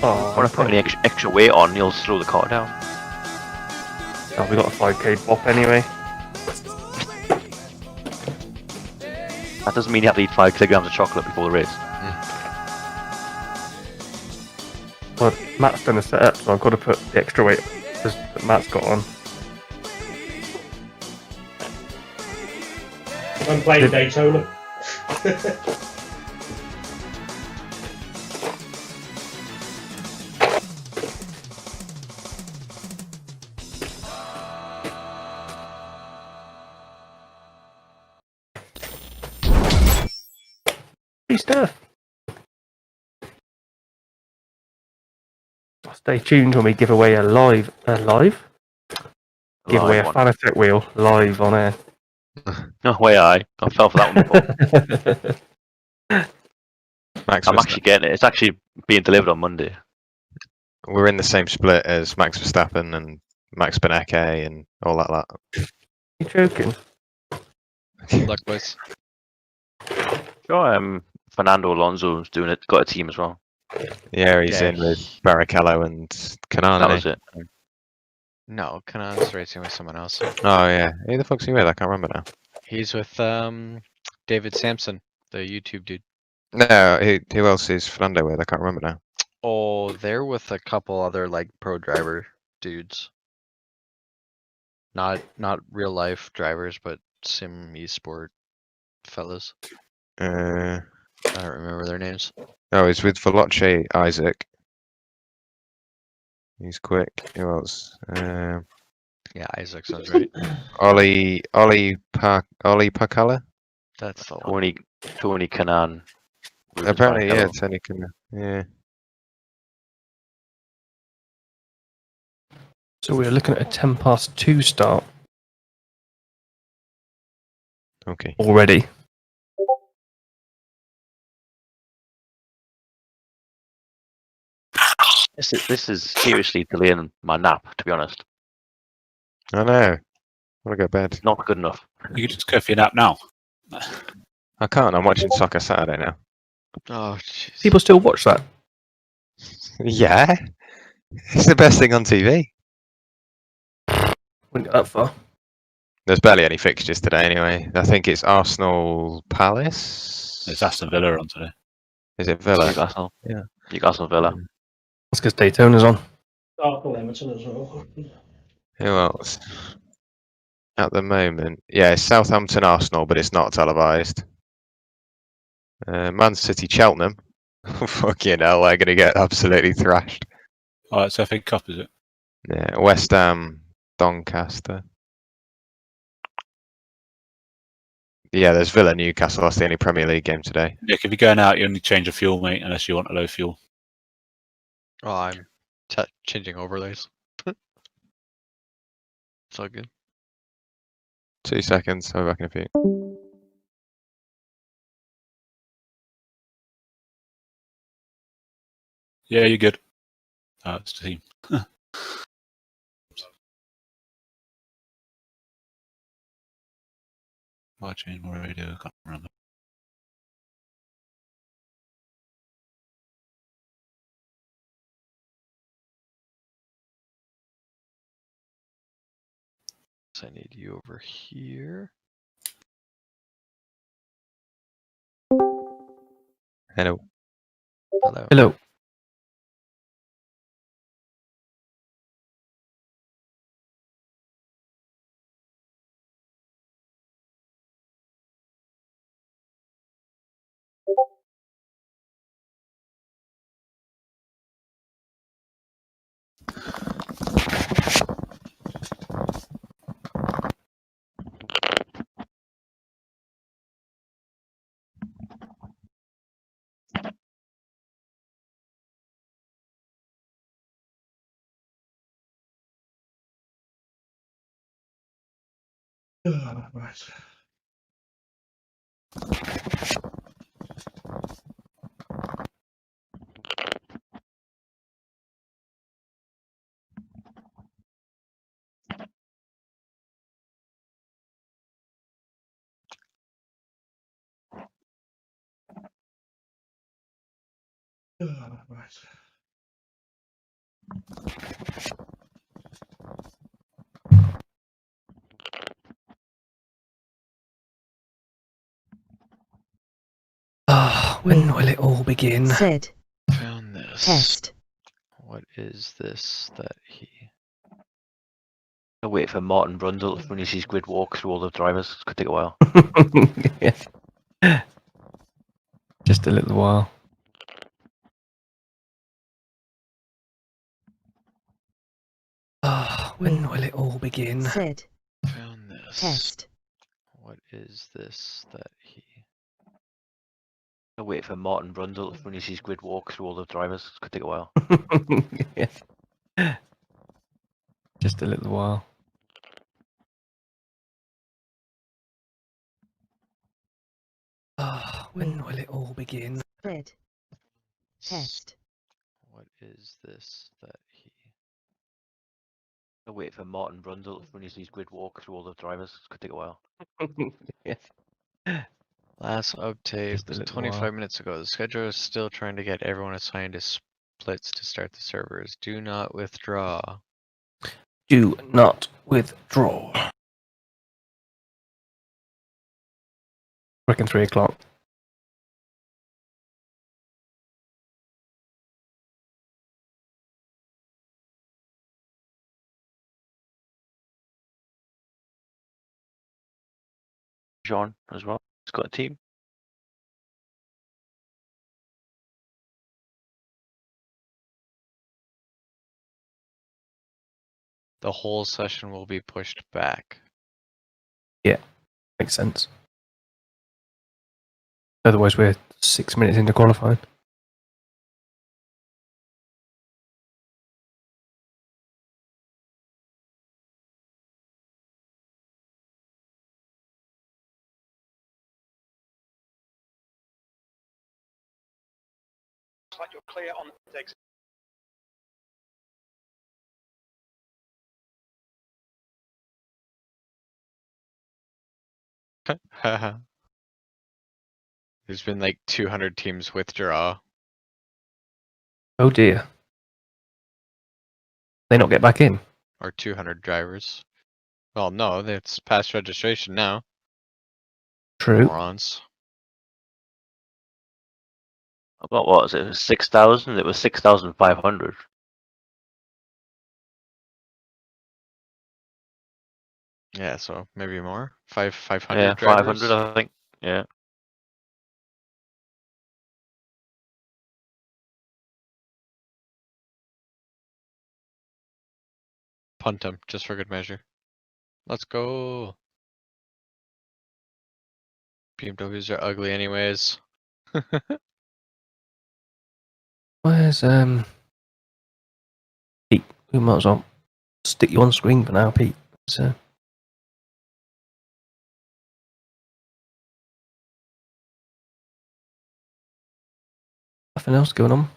Oh, When I put any extra weight on, you'll slow the car down. oh, we got a 5k bop anyway. That doesn't mean you have to eat 5 kilograms of chocolate before the race. Well, Matt's done a setup, so I've got to put the extra weight that Matt's got on. I'm playing Daytona. Free stuff. Stay tuned when we give away a live give away a Live one. Fanatec wheel live on air. No way, I fell for that one before. Max, I'm actually getting it. It's actually being delivered on Monday. we're in the same split as Max Verstappen and Max Benecke and all that lot. You joking? Luck, boys. Sure, Fernando Alonso's doing it. Got a team as well. Yeah, he's Yeah, in with Barrichello and Canan. That was it. No, Kanan's racing with someone else. Oh yeah, who the fuck's he with? I can't remember now. He's with David Sampson, the YouTube dude. No, who else is Fernando with? I can't remember now. Oh, they're with a couple other like pro driver dudes. Not real life drivers, but sim esport fellas. Uh, I don't remember their names. oh, he's with Veloce Isaac. He's quick. Who else? Yeah, Isaac sounds right. Ollie Pakala? That's the one. Tony Canan. Apparently, yeah, Tony Canan. Yeah. So we're looking at a 2:10 start Okay. already. This is seriously delaying my nap, to be honest. I know. I want to go to bed. Not good enough. You could just go for your nap now. I can't. I'm watching Soccer Saturday now. Oh, jeez. People still watch that. Yeah. It's the best thing on TV. Wouldn't go that far. There's barely any fixtures today anyway. I think it's Arsenal Palace. It's Aston Villa on today. Is it Villa? Newcastle. Yeah. Newcastle Villa. That's because Daytona's on. Arsenal Everton as well. Who else? At the moment, yeah, it's Southampton Arsenal, but it's not televised. Man City Cheltenham. Fucking hell, they're going to get absolutely thrashed. Oh, it's FA Cup, is it? Yeah, West Ham Doncaster. Yeah, there's Villa Newcastle. That's the only Premier League game today. Nick, if you're going out, you only change your fuel, mate, unless you want a low fuel. Oh, I'm changing overlays. It's all good. 2 seconds. I'll be back in a few. Yeah, you're good. It's the team. Why change my radio? I can't remember. So I need you over here. Hello. Hello. Hello. Right. Right. When will it all begin? Sid. Found this. Test. What is this that he... I'll wait for Martin Brundle to finish his grid walk through all the drivers. It could take a while. Yeah. Just a little while. When will it all begin? Sid. Found this. Test. What is this that he... I'll wait for Martin Brundle to finish his grid walk through all the drivers. It could take a while. Yeah. Just a little while. When will it all begin? Sid. Test. What is this that he... I'll wait for Martin Brundle to finish his grid walk through all the drivers. It could take a while. Yeah. Last update Just a was little 25 while. minutes ago. The schedule is still trying to get everyone assigned to splits to start the servers. Do not withdraw. Do not withdraw. Reckon 3 o'clock. John as well. He's got a team. The whole session will be pushed back. Makes sense. Otherwise, we're 6 minutes into qualifying. Like you're clear on the exit. There's been like 200 teams withdraw. Oh dear. They not get back in? Or 200 drivers. Well, no, it's past registration now. True. Morons. I've got what is it? 6,000. It was 6,500. Yeah, so maybe more. 500 Yeah, drivers. 500. I think. Yeah. Punt them, just for good measure. Let's go. BMWs are ugly anyways. Where's Pete? We might as well stick you on screen for now, Pete. So nothing else going on.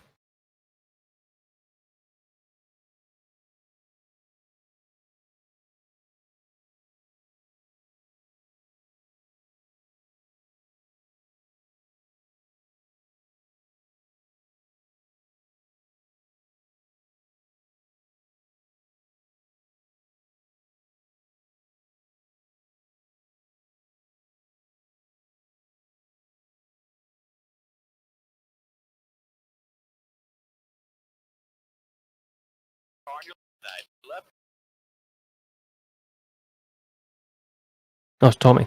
Nice, Tommy.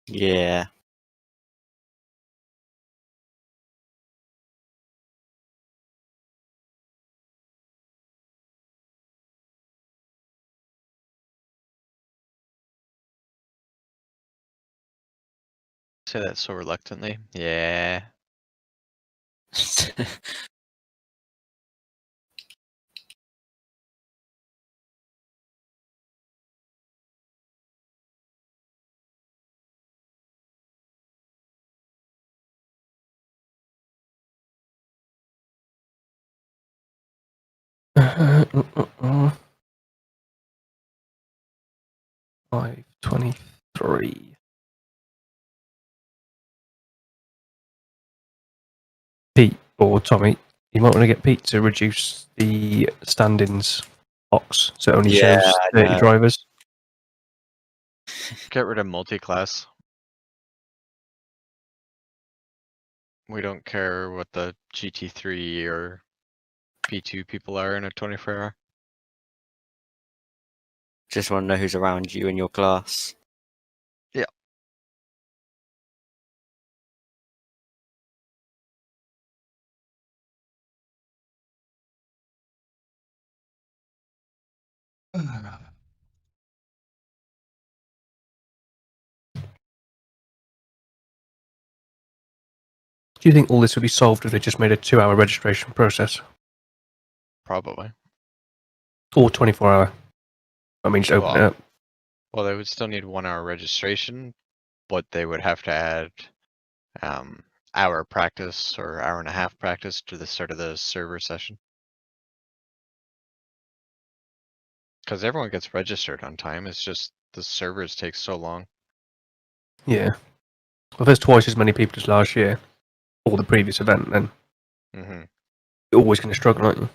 Yeah. Say that so reluctantly. Yeah. Uh, 5:23. Pete or Tommy, You might want to get Pete to reduce the standings box so it only Yeah, shows I 30 know. drivers. Get rid of multi-class. We don't care what the GT3 or P2 people are in a 24-hour. Just want to know who's around you in your class. Yeah. Do you think all this would be solved if they just made a 2-hour registration process? Probably. Or 24-hour? I mean, just open it Well, up. well, they would still need 1 hour registration, but they would have to add hour practice or hour and a half practice to the start of the server session. Because everyone gets registered on time. It's just the servers take so long. Yeah. Well, if there's twice as many people as last year, or the previous event, then Hmm. you're always going to struggle, aren't you?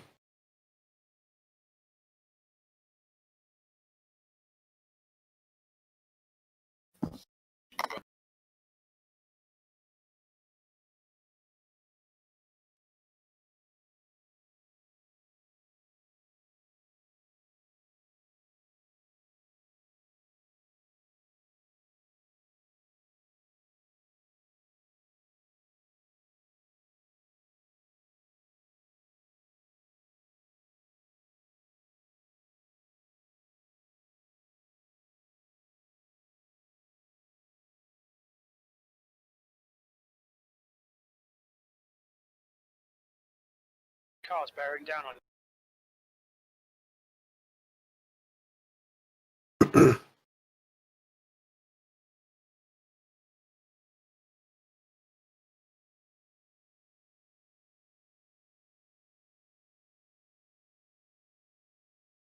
Car's bearing down on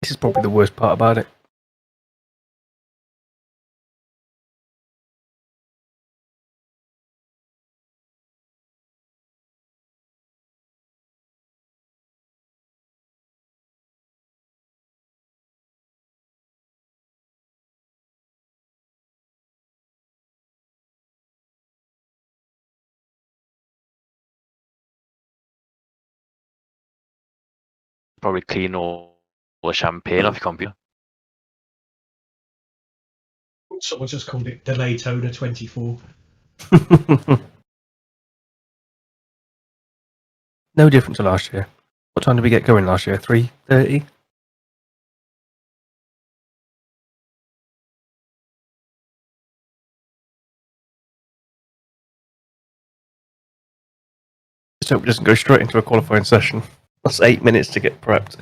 This is probably the worst part about it. Probably clean all the champagne off your computer. Someone just called it Daytona 24. No different to last year. What time did we get going last year? 3:30? Just hope it doesn't go straight into a qualifying session. That's 8 minutes to get prepped.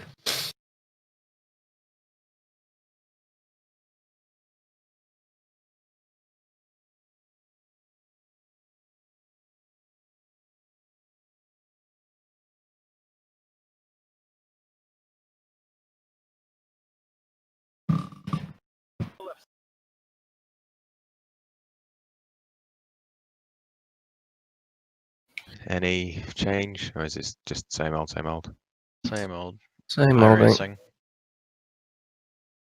Any change, or is it just same old, same old? Same old. Same old, mate. iRacing.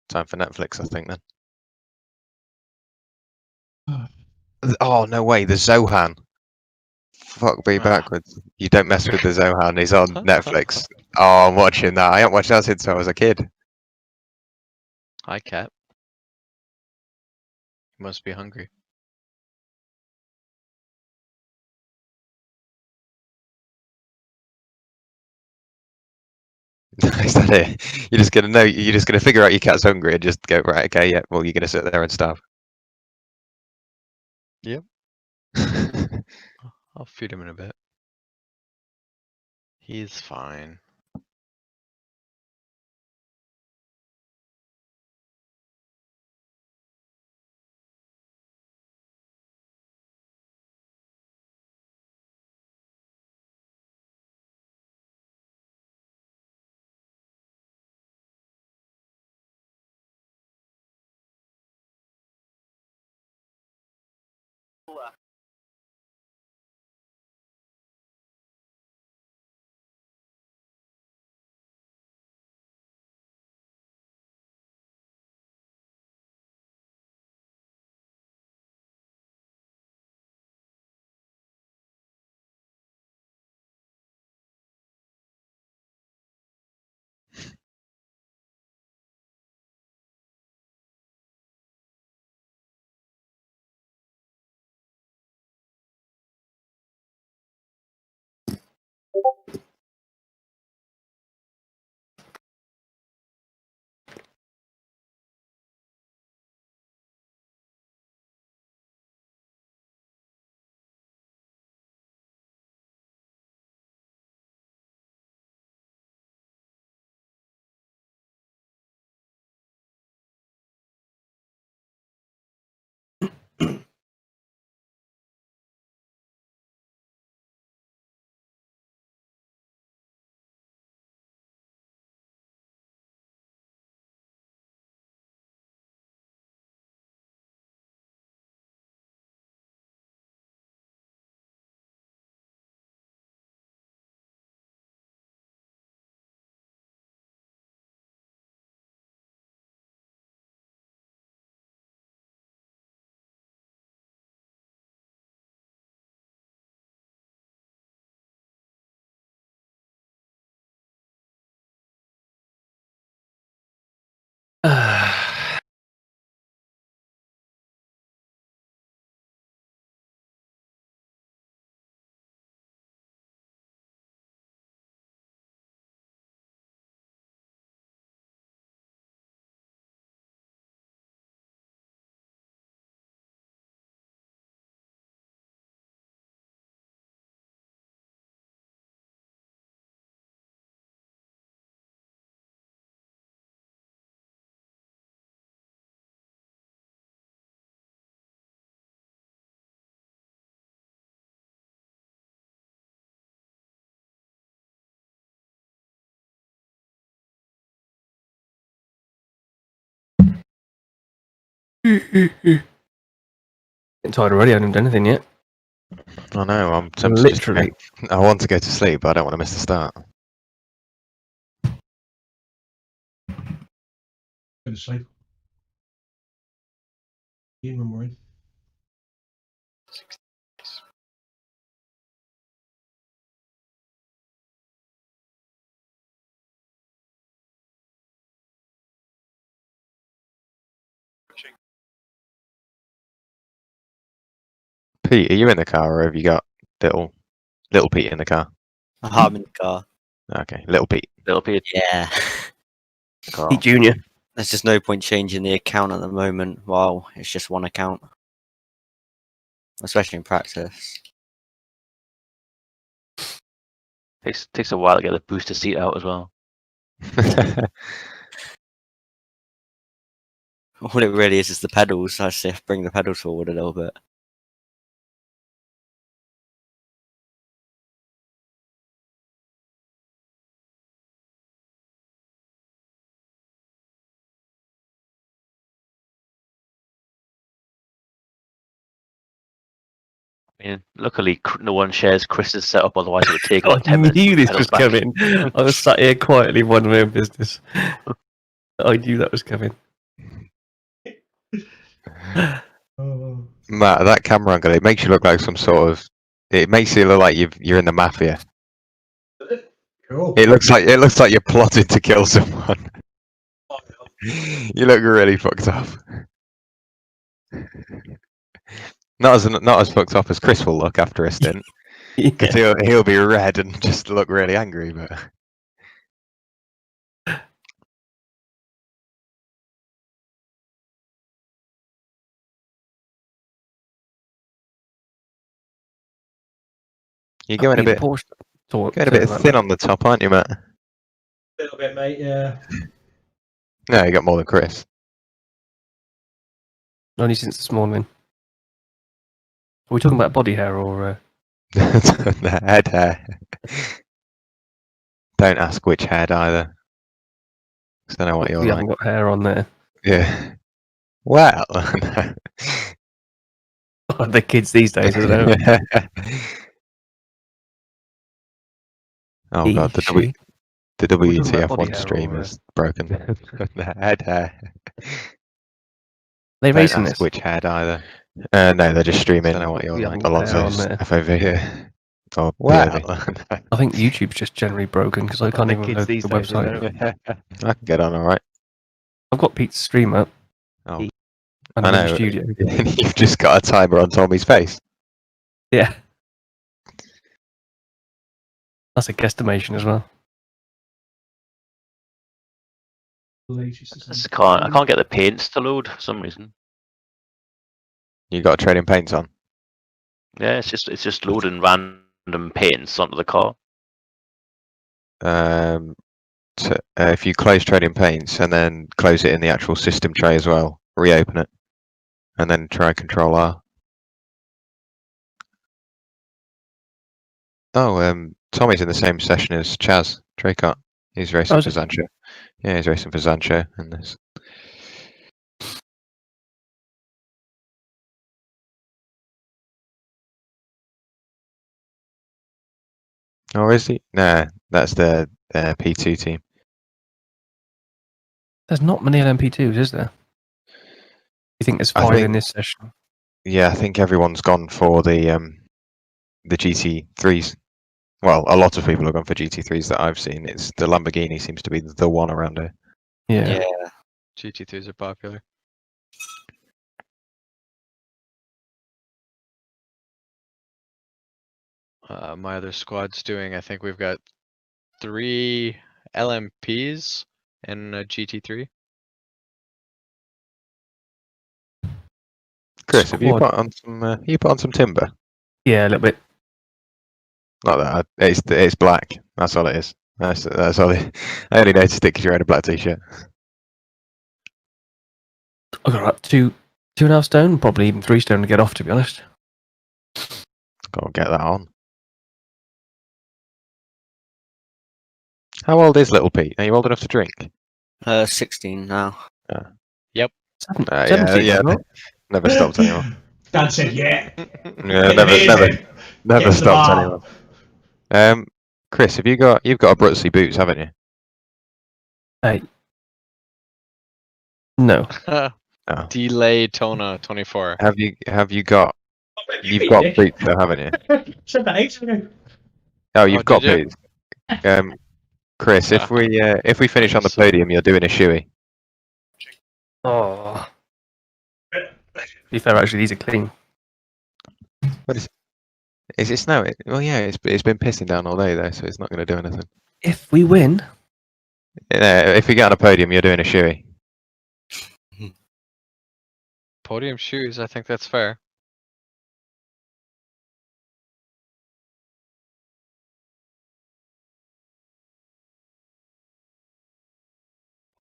Time for Netflix, I think then. Oh no way, the Zohan. Fuck me backwards. You don't mess with the Zohan. He's on Netflix. Oh, I'm watching that. I haven't watched that since I was a kid. Hi, cat. You must be hungry. Is that it? You're just gonna know. You're just gonna figure out your cat's hungry and just go right. Okay, yeah. Well, you're gonna sit there and starve. Yep. I'll feed him in a bit. He's fine. Getting tired already. I haven't done anything yet. I know. I'm tempted. Literally. I want to go to sleep, but I don't want to miss the start. Go to sleep. Even more in. Pete, are you in the car, or have you got little Pete in the car? I'm in the car. Okay, little Pete. Little Pete. Yeah. Pete Junior. There's just no point changing the account at the moment while it's just one account. Especially in practice. Takes a while to get the booster seat out as well. All it really is the pedals. I just have to bring the pedals forward a little bit. I mean, luckily no one shares Chris's setup, otherwise it would take I about 10 minutes. knew to this pedal was back. coming. I was sat here quietly minding my own business. I knew that was coming. Oh, Matt, that camera angle, it makes you look like some sort of. It makes you look like you're in the mafia. cool. It looks like you're plotting to kill someone. You look really fucked up. Not as fucked up as Chris will look after a stint, because he'll be red and just look really angry. But you're going a bit thin on the top, aren't you, Matt? A little bit, mate. Yeah. No, you got more than Chris. Only since this morning. Are we talking about body hair or? Head hair. Don't ask which head either. 'Cause I don't know what you're We like. haven't got hair on there. Yeah. Well. The kids these days, I don't know. Oh god, the She. We're talking about body WTF1 hair stream or, is broken. Head hair. They Don't racing ask this? which head either. No, they're just streaming. I don't know what you're We like. haven't got hair on Alonso's there. FOV. Yeah. Or POV. I think YouTube's just generally broken because I can't The even kids load the these days, you website. I can get on alright. I've got Pete's stream up. Oh, And I I'm in know. the studio. You've just got a timer on Tommy's face. Yeah. That's a guesstimation as well. I can't get the paints to load for some reason. You got trading paints on. Yeah, it's just loading random paints onto the car. If you close trading paints and then close it in the actual system tray as well, reopen it, and then try Control R. Oh, Tommy's in the same session as Chaz Draycott. He's racing for Zancho. Yeah, he's racing for Zancho in this. Oh, is he? Nah, that's the P2 team. There's not many LMP2s, is there? You think there's I 5 in think- this session? Yeah, I think everyone's gone for the GT3s. Well, a lot of people have gone for GT3s that I've seen. It's the Lamborghini seems to be the one around here. Yeah. GT3s are popular. My other squad's doing, I think we've got 3 LMPs and a GT3. Chris, have you Squad. put on some timber? Yeah, a little bit. Not that. It's black. That's all it is. That's all. I only noticed it because you're wearing a black t-shirt. I got up 2.5 stone, probably even 3 stone to get off, to be honest. Go and get that on. How old is little Pete? Are you old enough to drink? 16 now. Yep. Yeah, 17 yeah. as well. Never stopped anyone. Dad said, yeah. Yeah, Get never, the beers never, in. never Get to the stopped bar. anyone. Chris, you've got a Brutzly boots, haven't you? Hey. No. Oh. Delay Tona 24. Have you got? You've got boots, though, haven't you? Said that ages ago. Oh, you've got did you? boots. Chris, if we finish on the So- podium, you're doing a shoey. Oh. To be fair, actually, these are clean. Is it snowing? Well, yeah, it's been pissing down all day though, so it's not going to do anything. If we win, If we get on a podium, you're doing a shoey. Podium shoes, I think that's fair.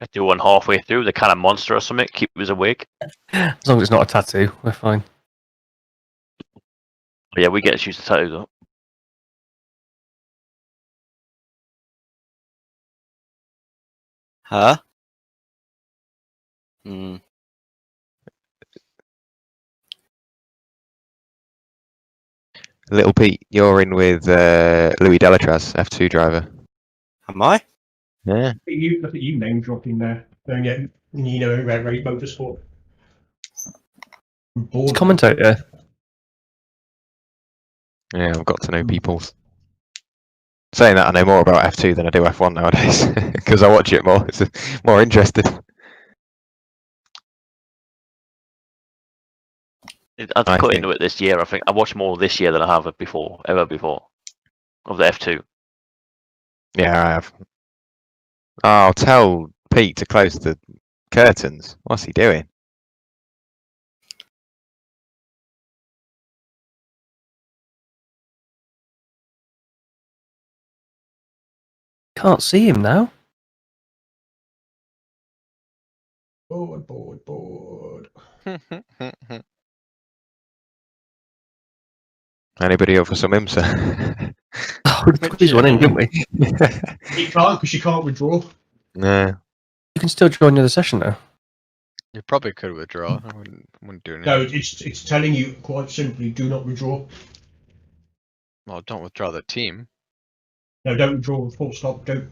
I do one halfway through, the kind of monster or something, keep us awake. as long as it's not a tattoo, we're fine. But yeah, we get used to tattoos though. Huh? Hmm. Little Pete, you're in with Louis Delatraz, F2 driver. Am I? Yeah. Look at you name dropping there. Don't get Red Race Motorsport. I'm bored. It's commentator. Yeah, I've got to know people. Saying that, I know more about F2 than I do F1 nowadays because I watch it more. It's more interesting. I've I cut think- into it this year. I think I watched more this year than I have ever before, of the F2. Yeah, I have. Oh, tell Pete to close the curtains. What's he doing? Can't see him now. Bored. Anybody up for some IMSA? Oh, we squeezed one in, didn't we? You can't because you can't withdraw. No. You can still join the other session though. You probably could withdraw. I wouldn't do anything. No, it's telling you quite simply, do not withdraw. Well, don't withdraw the team. No, don't withdraw. Full stop. Don't.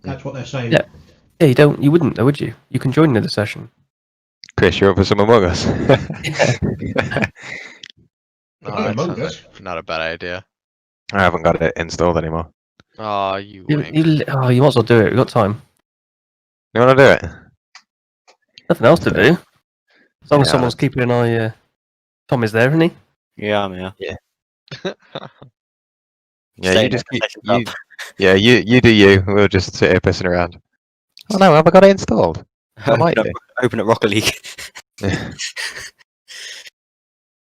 That's what they're saying. Yeah. Yeah, you wouldn't though, would you? You can join the other session. Chris, you're up for some Among Us? No, Oh, that Among sounds Us. like not a bad idea. I haven't got it installed anymore. Oh, you You wink. might as well do it. We've got time. You want to do it? Nothing else to do. As long as Yeah, someone's keeping an eye. Tom is there, isn't he? Yeah, I'm here. Yeah, Stay you just keep. up. You do you. We'll just sit here pissing around. Oh no, have I got it installed? I might do. Open at Rocket League. Yeah,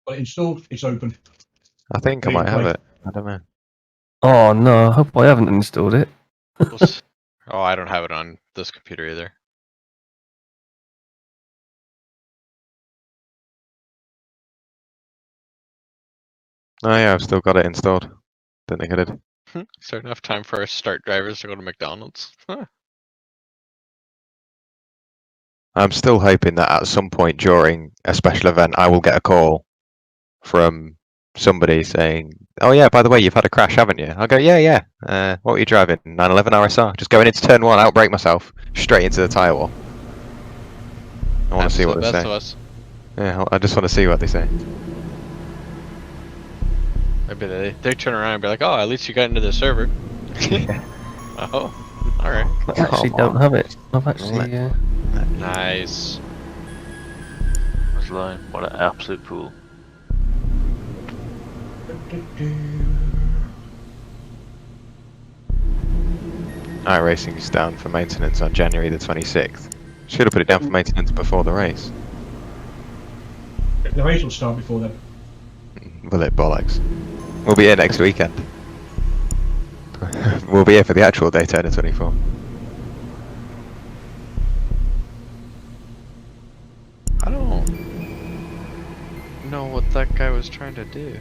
But installed, it's open. I think I might have it. I don't know. Oh no, I hope I haven't installed it. Oh, I don't have it on this computer either. Oh yeah, I've still got it installed. Don't think I did. Is there enough time for our start drivers to go to McDonald's? I'm still hoping that at some point during a special event, I will get a call from somebody saying, "Oh yeah, by the way, you've had a crash, haven't you?" I'll go, "Yeah. What were you driving? 911 RSR. Just going into turn one, outbrake myself, straight into the tyre wall." I want to see what they Best say. of us. Yeah, I just want to see what they say. Maybe they turn around and be like, "Oh, at least you got into the server." Oh, all right. I actually Come don't on. have it. I've actually. Nice. That's lying. What an absolute fool. iRacing is down for maintenance on January the 26th. Should have put it down for maintenance before the race. The race will start before then. Will it bollocks? We'll be here next weekend. We'll be here for the actual Daytona 24. I don't know what that guy was trying to do.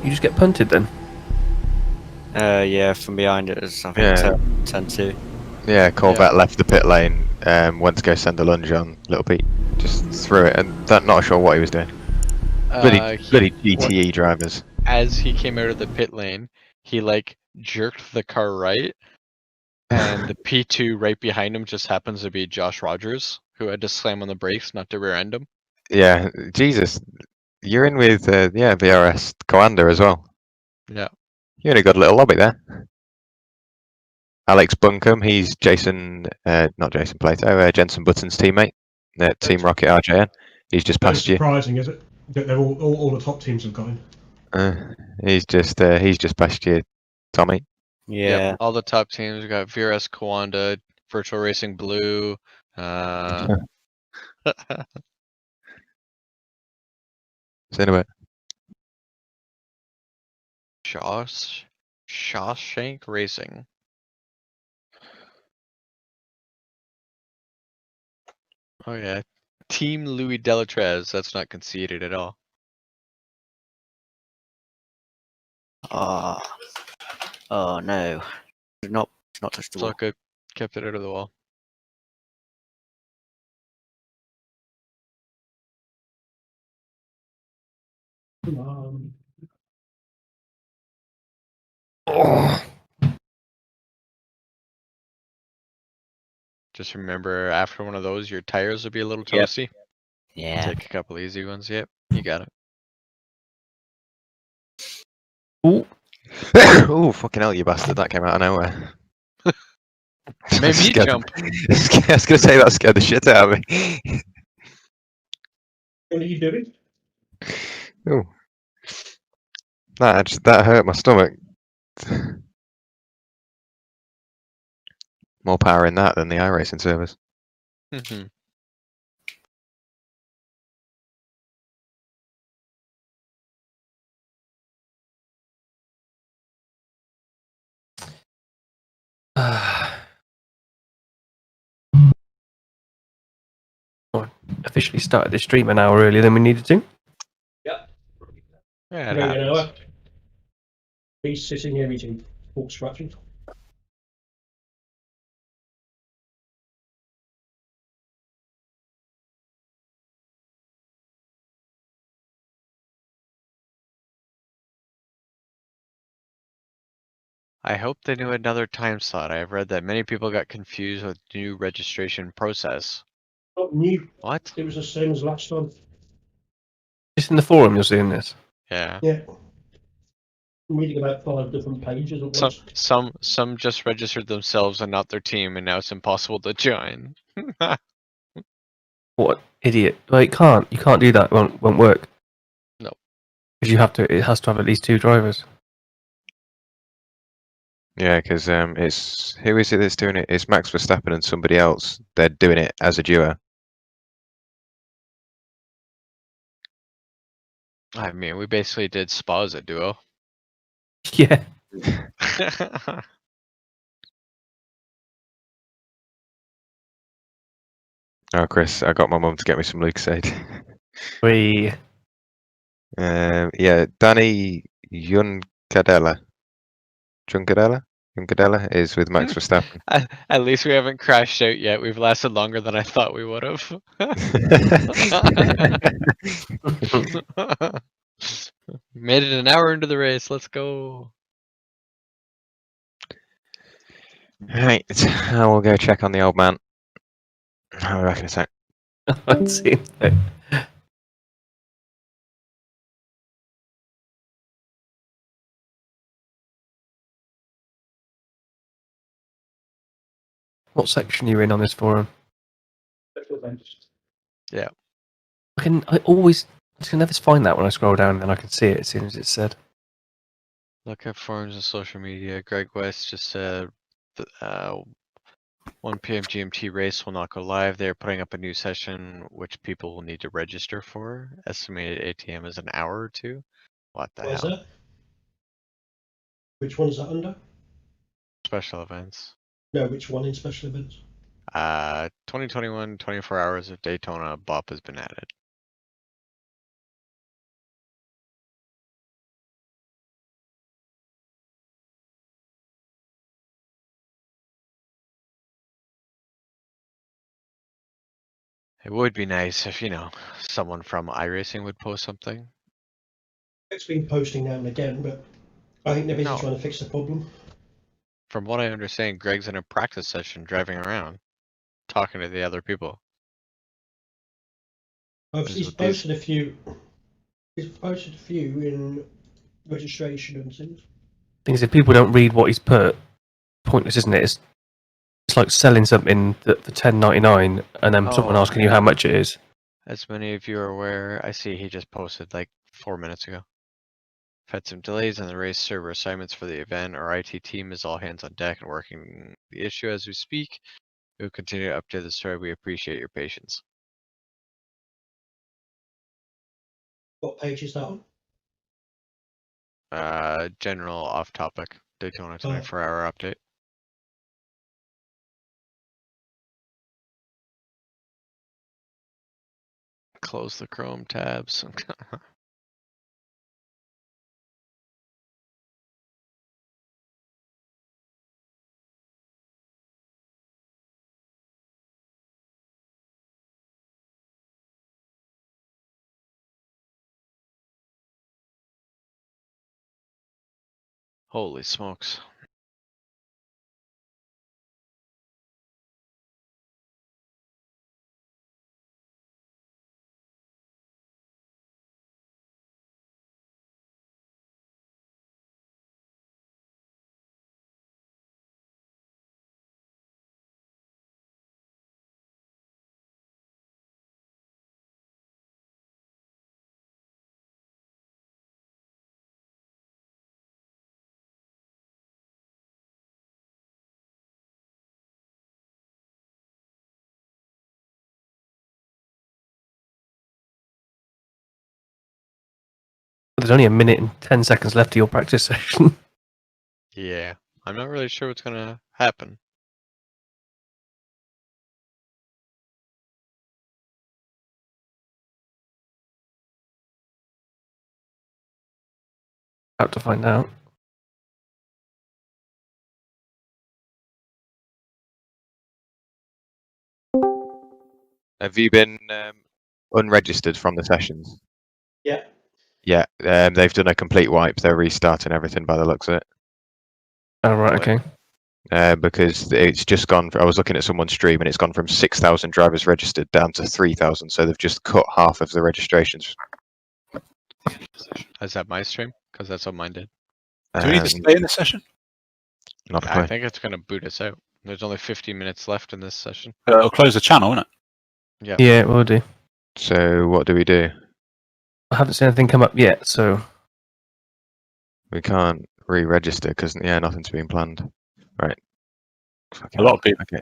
You just get punted then. Yeah, from behind it was, I think, Yeah. 10-2. Yeah, Corvette left the pit lane, went to go send a lunge on Little Pete. Just threw it, and not sure what he was doing. Bloody GTE drivers. As he came out of the pit lane, he like jerked the car right, and the P2 right behind him just happens to be Josh Rogers, who had to slam on the brakes not to rear end him. Yeah, Jesus. You're in with, VRS Commander as well. Yeah. You only got a little lobby there. Alex Buncombe, he's not Jason Plato, Jensen Button's teammate at Team Rocket RJN. He's just That's passed you. surprising, is it? That they're all the top teams have got him. He's just passed you, Tommy. Yeah. Yep, all the top teams. We got VRS Kawanda, Virtual Racing Blue. See you in a bit. Shawshank Racing. Oh yeah, Team Louis Delatrez. That's not conceded at all. Oh no. It's not touched the It's all wall. good. Kept it out of the wall. Just remember, after one of those, your tires will be a little Yep. toasty. Yeah. Take a couple easy ones. Yep, you got it. Ooh. Oh, fucking hell, you bastard. That came out of nowhere. Made me jump. I was going to say that scared the shit out of me. What are you doing? Oh. That hurt my stomach. More power in that than the iRacing servers. Mhm. Officially started this stream an hour earlier than we needed to. Yeah. Yeah, it Nearly an happens. hour. He's sitting here eating pork scratchings. I hope they knew another time slot. I have read that many people got confused with the new registration process. Not new. What? It was the same as last time. Just in the forum, you're seeing this. Yeah. Yeah. I'm reading about 5 different pages at once. Some just registered themselves and not their team, and now it's impossible to join. What idiot! Well, you can't do that. It won't work. No. Because it has to have at least 2 drivers. Yeah, because it's who is it that's doing it? It's Max Verstappen and somebody else. They're doing it as a duo. I mean, we basically did Spa as a duo. Yeah. Oh, Chris, I got my mum to get me some Lucasade. We. Yeah, Danny Juncadella. Juncadella is with Max Verstappen. At least we haven't crashed out yet. We've lasted longer than I thought we would have. Made it an hour into the race. Let's go. Right, I will go check on the old man. I'll be back in a sec. I'd seen that. What section are you in on this forum? Special events. Yeah. I can never find that when I scroll down, and then I can see it as soon as it's said. Look at forums and social media. Greg West just said 1 p.m. GMT race will not go live. They're putting up a new session which people will need to register for. Estimated ATM is an hour or 2. What the Where's hell? that? Which one's that under? Special events. No, which one in special events? 2021 24 hours of Daytona BOP has been added. It would be nice if, someone from iRacing would post something. It's been posting now and again, but I think they're busy No. trying to fix the problem. From what I understand, Greg's in a practice session driving around, talking to the other people. He's with these- posted a few. He's posted a few in registration and things. Thing is, if people don't read what he's put, pointless, isn't it? It's like selling something for $10.99 and then someone Oh. asking you how much it is. As many of you are aware, I see he just posted like 4 minutes ago. I've had some delays on the race server assignments for the event. Our IT team is all hands on deck and working the issue as we speak. We will continue to update the story. We appreciate your patience. What page is that on? General off topic, Daytona 24-hour update. Close the Chrome tabs. Holy smokes. There's only 1 minute and 10 seconds left of your practice session. Yeah, I'm not really sure what's gonna happen. About to find out. Have you been unregistered from the sessions? Yeah. Yeah, they've done a complete wipe. They're restarting everything by the looks of it. Oh, right, What? okay. Because it's just gone. I was looking at someone's stream, and it's gone from 6,000 drivers registered down to 3,000. So they've just cut half of the registrations. Is that my stream? Because that's what mine did. Do we need to stay in the session? Not I quite. think it's gonna boot us out. There's only 15 minutes left in this session. It'll close the channel, won't it? Yeah. Yeah, it will do. So what do we do? I haven't seen anything come up yet, so We can't re-register because nothing's been planned. Right. A lot of people. Okay.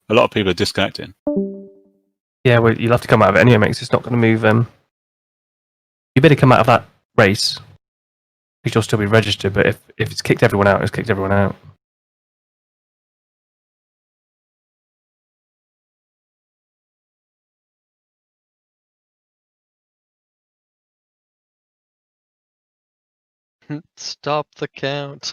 A lot of people are disconnecting. yeah, well, you'll have to come out of it anyway, mate, 'cause it's not going to move. You better come out of that race because you'll still be registered. But if it's kicked everyone out, it's kicked everyone out. Stop the count.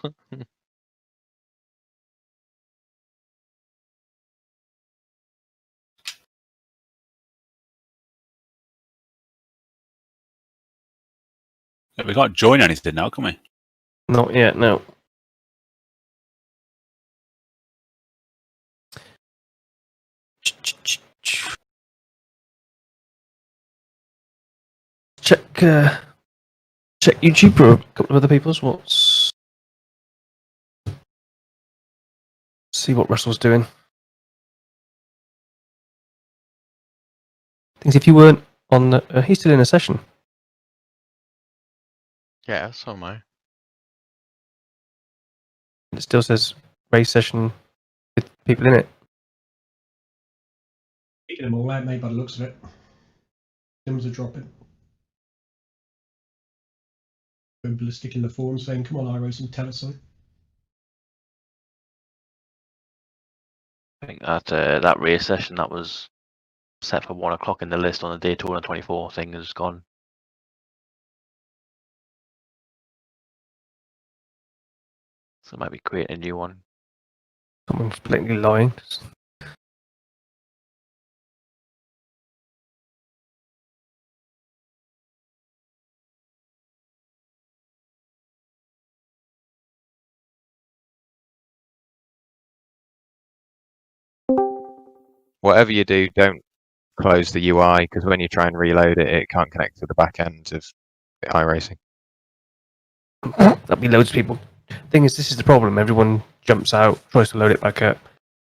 Yeah, we can't join anything now, can we? Not yet, no. Check YouTube for a couple of other people's. See what Russell's doing. Things if you weren't on, he's still in a session. Yeah, so am I. It still says race session with people in it. Kicking them all out, mate, by the looks of it. Numbers are dropping. People are sticking the forum saying, come on, iRacing, tell us something. I think that race session that was set for 1 o'clock in the list on the Daytona 24 thing is gone. So it might be creating a new one. Someone's blatantly lying. whatever you do, don't close the UI because when you try and reload it, it can't connect to the back end of iRacing. That'll be loads of people. Thing is, this is the problem. Everyone jumps out, tries to load it back up.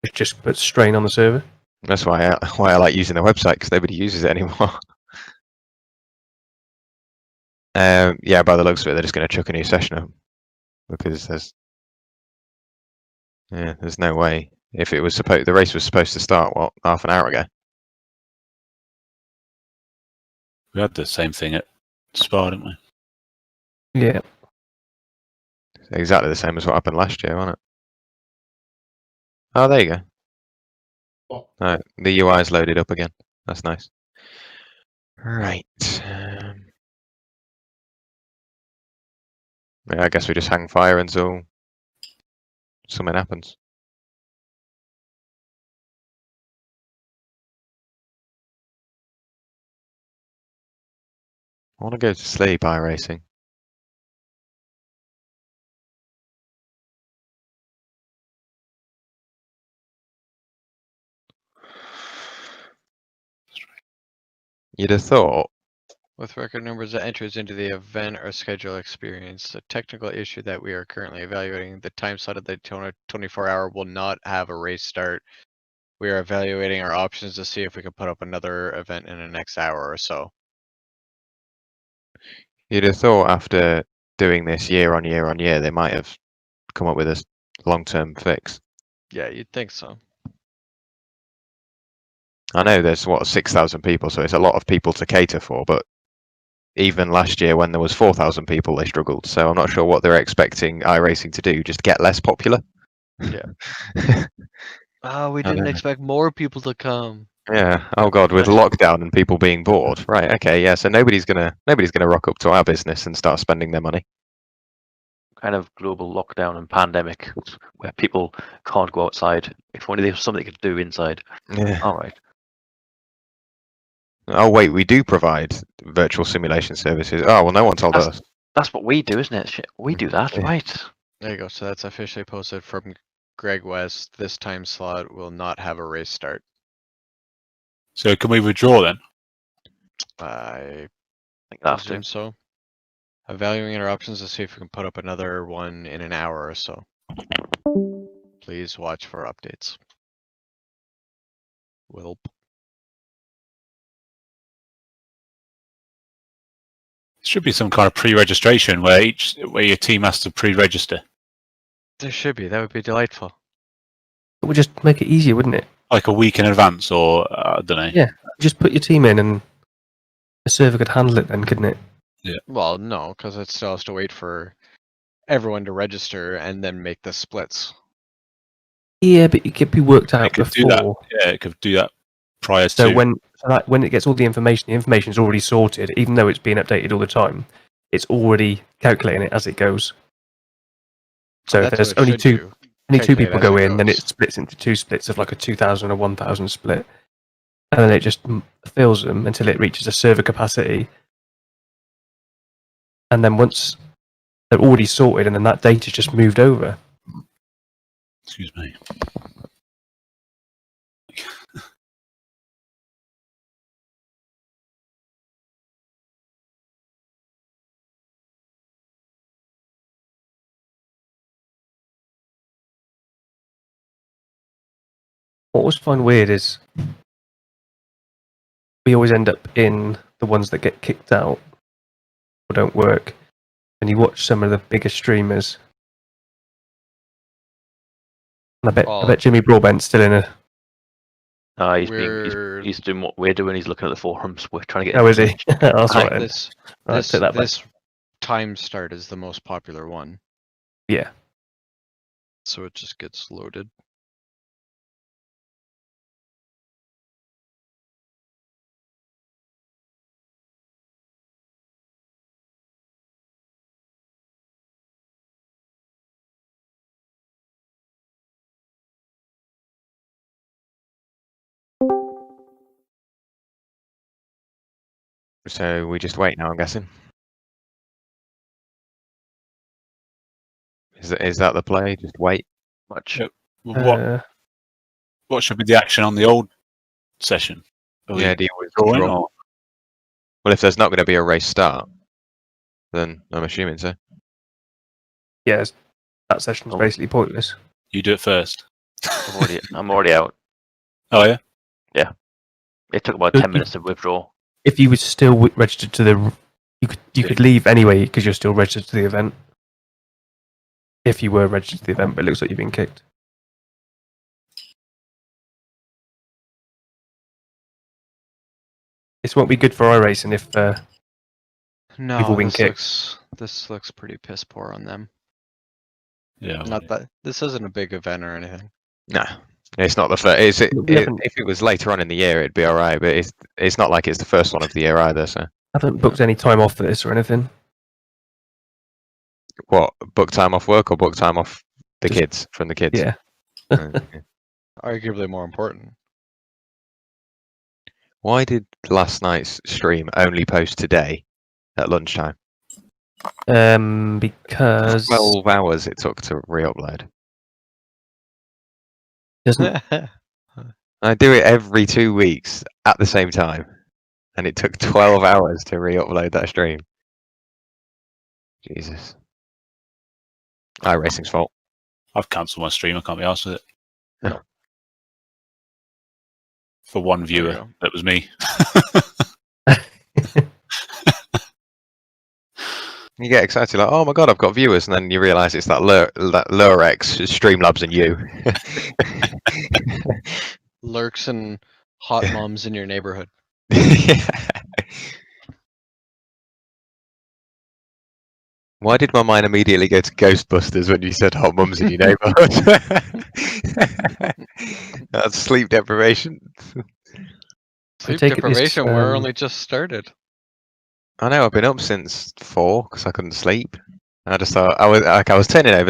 It just puts strain on the server. That's why I like using the website because nobody uses it anymore. Yeah, by the looks of it, they're just going to chuck a new session up because there's no way. If it was the race was supposed to start half an hour ago. We had the same thing at Spa, didn't we? Yeah. Exactly the same as what happened last year, wasn't it? Oh, there you go. What? Right, the UI is loaded up again. That's nice. Right. Yeah, I guess we just hang fire until something happens. I want to go to sleep, iRacing. You'd have thought. With record numbers of entries into the event or schedule experience, the technical issue that we are currently evaluating, the time slot of the Daytona 24-hour will not have a race start. We are evaluating our options to see if we can put up another event in the next hour or so. You'd have thought after doing this year on year on year, they might have come up with a long-term fix. Yeah, you'd think so. I know there's 6,000 people, so it's a lot of people to cater for, but even last year when there was 4,000 people, they struggled. So I'm not sure what they're expecting iRacing to do, just get less popular. Yeah. We I didn't know. expect more people to come. Yeah. Oh God, with lockdown and people being bored. Right. Okay. Yeah. So nobody's gonna rock up to our business and start spending their money. Kind of global lockdown and pandemic where people can't go outside. If only there was something they could do inside. Yeah. All right. Oh wait, we do provide virtual simulation services. Oh well, no one told us. That's what we do, isn't it? Shit, we do that, Yeah. right? There you go. So that's officially posted from Greg West. This time slot will not have a race start. So can we withdraw then? I think that's presume so. Evaluating our options to see if we can put up another one in an hour or so. Please watch for updates. Wilp. Should be some kind of pre-registration where your team has to pre-register, There should be. That would be delightful. It would just make it easier, wouldn't it? like a week in advance, or I don't know. Yeah. Just put your team in and the server could handle it then, couldn't it? Well, no, because it still has to wait for everyone to register and then make the splits. Yeah, but it could be worked out It could do that. before. Yeah, it could do that prior So to. when it gets all the information is already sorted, even though it's being updated all the time. It's already calculating it as it goes. So if That's there's what it only should two do. people Calculate as go it in, then it goes. splits into two splits of like a 2,000 or 1,000 split, and then it just fills them until it reaches a server capacity. And then once they're already sorted, and then that data's just moved over. Excuse me. What I always find weird is we always end up in the ones that get kicked out or don't work. And you watch some of the bigger streamers. And I bet Jimmy Broadbent's still in a. He's doing what we're doing. He's looking at the forums. We're trying to get. Oh, is he? That's right. Then. This Right, take that back. this time start is the most popular one, Yeah. so it just gets loaded. So we just wait now, I'm guessing. Is that the play? Just wait. Much. Yep. What should be the action on the old session? Are Yeah, we do you drawing withdraw? or Well, if there's not going to be a race start, then I'm assuming so. Yeah, that session's Oh. basically pointless. you do it first? I'm already out. Oh yeah. It took about You- 10 you- minutes to withdraw. If you were still registered to the, you could leave anyway because you're still registered to the event. If you were registered to the event, but it looks like you've been kicked. This won't be good for iRacing if No, all been this kicked. looks pretty piss poor on them. Yeah. Not that this isn't a big event or anything. No, it's not the first. We haven't- If it was later on in the year, it'd be all right. But it's not like it's the first one of the year either. So haven't booked any time off for this or anything. what? Book time off work or book time off the Just- kids from the kids? Yeah. Okay. Arguably more important. Why did last night's stream only post today at lunchtime? Because 12 hours it took to re-upload. doesn't I do it every 2 weeks at the same time, and it took 12 hours to re-upload that stream. Jesus. iRacing's fault. I've cancelled my stream. I can't be asked with it. No. For one There you viewer, go. that was me. You get excited like, oh my god, I've got viewers, and then you realise it's that Lurex, Streamlabs, and you. Lurks and hot moms in your neighborhood. Why did my mind immediately go to Ghostbusters when you said hot mums in your neighbourhood? That's sleep deprivation. Sleep take it this, deprivation, we're only just started. I know, I've been up since 4 because I couldn't sleep. I just thought I was turning over.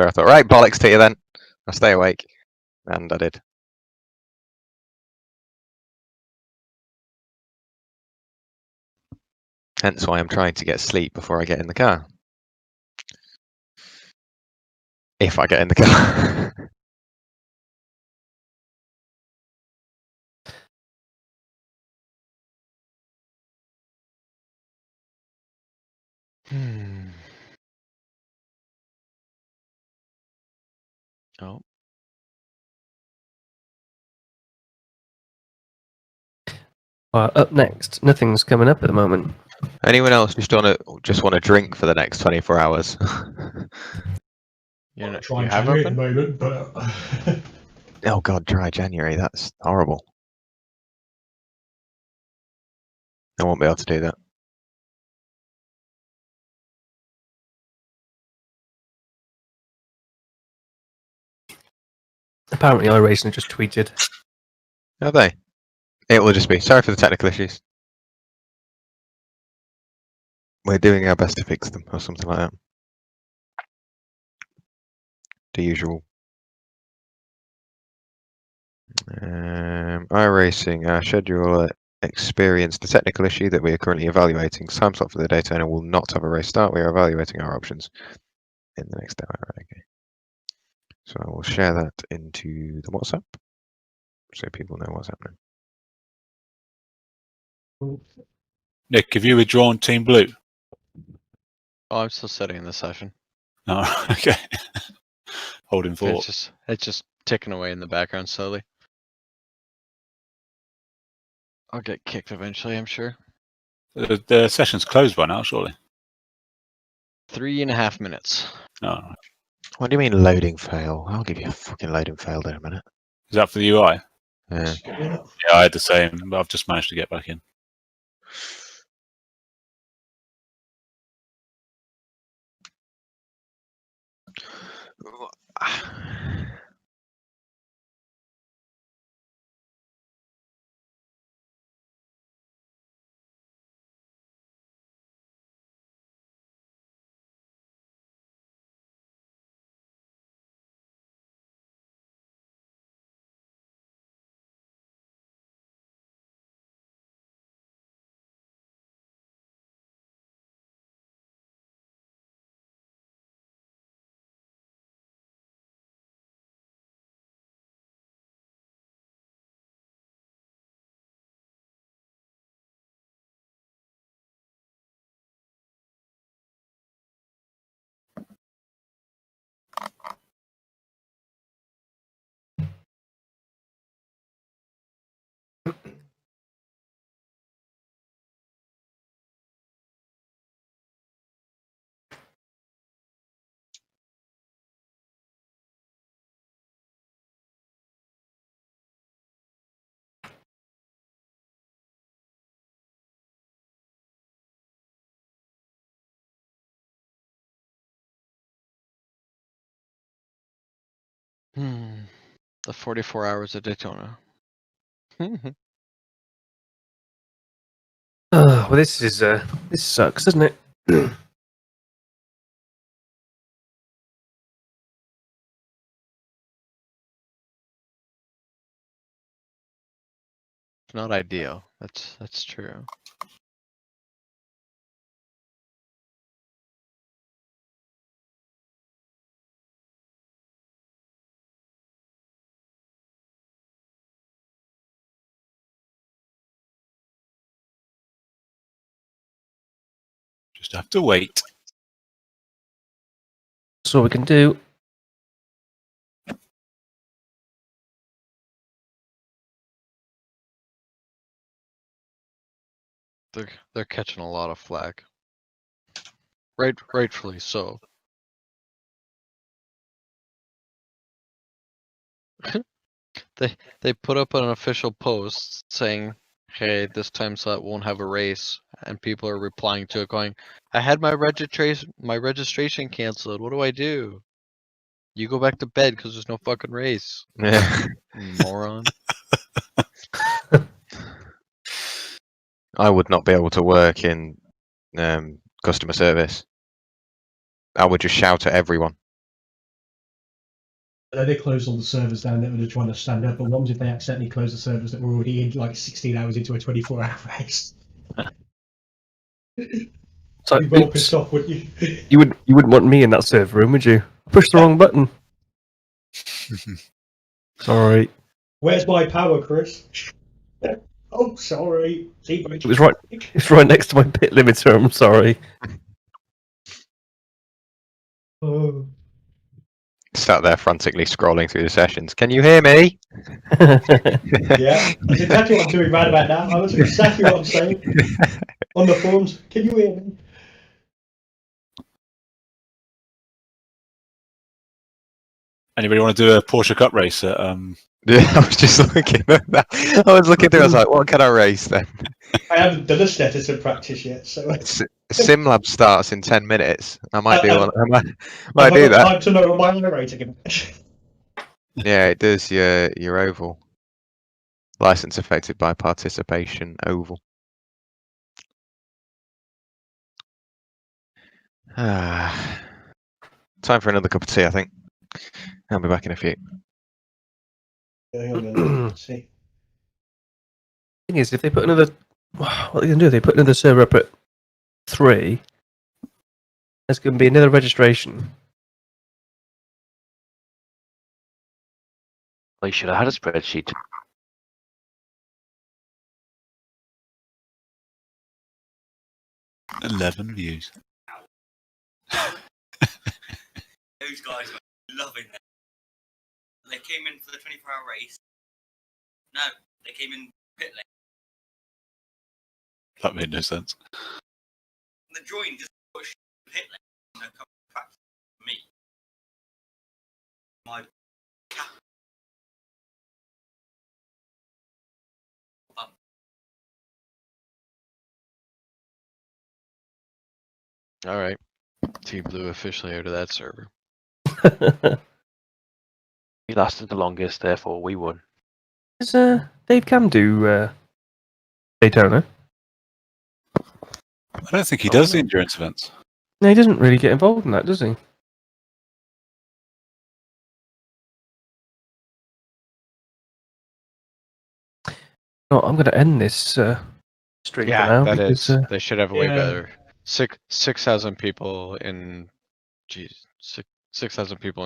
I thought, right, bollocks to you then. I'll stay awake, and I did. Hence why I'm trying to get sleep before I get in the car. If I get in the car. Oh, up next. Nothing's coming up at the moment. Anyone else just want to drink for the next 24 hours? you know, Try you and have January at open? the moment, but Oh god, dry January, that's horrible. I won't be able to do that. Apparently, iRacing just tweeted. Are they? It will just be, sorry for the technical issues. We're doing our best to fix them, or something like that. The usual. iRacing, our schedule experienced a technical issue that we are currently evaluating. Time slot for the Daytona will not have a race start. We are evaluating our options in the next hour. Okay. So I will share that into the WhatsApp so people know what's happening. Nick, have you withdrawn Team Blue? Oh, I'm still sitting in the session. No. Okay. Holding fort. It's just ticking away in the background slowly. I'll get kicked eventually, I'm sure. The session's closed by now, surely. 3.5 minutes. No. What do you mean loading fail? I'll give you a fucking loading fail in a minute. Is that for the UI? Yeah. Yeah, I had the same, but I've just managed to get back in. The 44 hours of Daytona. Well, this sucks, doesn't it? It's not ideal. That's true. Just have to wait. That's all we can do. They're catching a lot of flack. Rightfully so. They put up an official post saying, "Hey, this time slot won't have a race," and people are replying to it, going, "I had my registration canceled. What do I do?" You go back to bed because there's no fucking race, Yeah. moron. I would not be able to work in customer service. I would just shout at everyone. They closed all the servers down that were trying to stand up, but what was if they accidentally closed the servers that were already in like 16 hours into a 24-hour race? So, You'd be well oops. pissed off, wouldn't you? You wouldn't want me in that server room, would you? I pushed the wrong button. Sorry. Where's my power, Chris? Oh, sorry. It was right next to my pit limiter. I'm sorry. Oh. Sat there frantically scrolling through the sessions. Can you hear me? Yeah, that's exactly what I'm doing right about now. That's exactly what I'm saying on the forums. Can you hear me? Anybody want to do a Porsche Cup race at Yeah, I was just looking at that. I was looking through. I was like, "What can I race then?" I haven't done a status in practice yet, so SimLab starts in 10 minutes. I might do one. I might I've do got that. time to know what my rating is. Yeah, it does your oval. License affected by participation oval. Time for another cup of tea, I think. I'll be back in a few. Hang on a minute, let's see. Thing is, if they put another, what are they going to do? They put another server up at 3. There's going to be another registration. They should have had a spreadsheet. uh, 11 views? Those guys were loving it. They came in for the 24-hour race. No, they came in pit lane. That made no sense. The drawing just pushed the pit lane. No practice for me. My cap. All right, Team Blue officially out of that server. He lasted the longest, therefore we won. Does Dave Cam do Daytona? I don't think he does the endurance events. No, he doesn't really get involved in that, does he? No, I'm going to end this stream for now. that because, is. They should have way yeah. better. 6,000 people in. Geez, 6,000 people